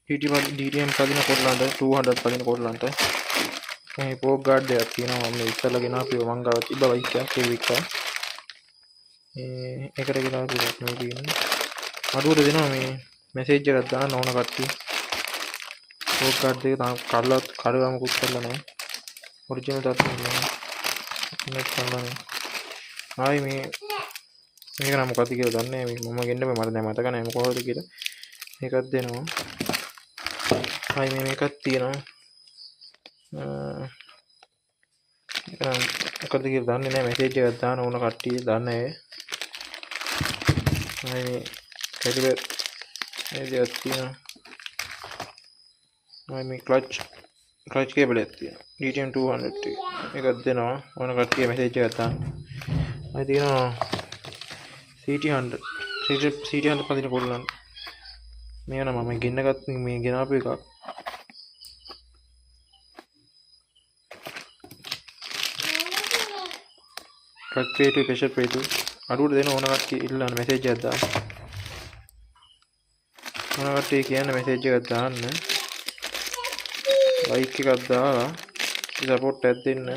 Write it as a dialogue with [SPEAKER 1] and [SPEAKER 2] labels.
[SPEAKER 1] DTM පදින කොල්ලන්ට 200 පදින කොල්ලන්ට මේ pork guard එකක් තියෙනවා මම ඉස්සෙල්ලා ගෙනාපු මං ගාව තිබ්බ බයික් එකක් ඒක ඒකට ගෙනාපු එකක් නෙවෙයි තියෙන්නේ අඩුවට දෙනවා මේ මෙසේජ් එකක් දාන්න ඕන කට්ටිය පෝක් ගාඩ් එක තාම කඩලාමුකුත් කරලා නැහැ ඔරිජිනල් තාත්තේ මේක කරලා ආයි මේක නම් මොකක්ද කියලා දන්නේ නැහැ මම ගෙන්න බෑ මට දැන් මතක නැහැ මොකවද කියලා මේකක් දෙනවා ආයි මේකක් තියෙනවා මොකද කියලා දන්නේ නැහැ මෙසේජ් එකක් දාන්න ඕන කට්ටිය දන්නේ නැහැ ආයි කැඩිබර් මේ දෙයක් තියෙනවා ආයි මේ ක්ලච් කේබල් එකක් තියෙනවා DTM 200 එකක් දෙනවා ඕන කට්ටිය මෙසේජ් එකක් දාන්න ආයි තියෙනවා CT100 පදින කොල්ලන් මේක නම් මම ගෙන්නගත් මේ ගෙනාපු එකක් ට්‍රක් ක්‍රියේටිව් ප්‍රෙෂර් ප්‍රේතු අඩුවට දෙන ඕන කට්ටිය ඉල්ලන්න මෙසේජ් එකක් දාන්න ඕන කට්ටිය කියන්න මෙසේජ් එකක් දාන්න ලයික් එකක් දාලා සපෝට් එකක් දෙන්න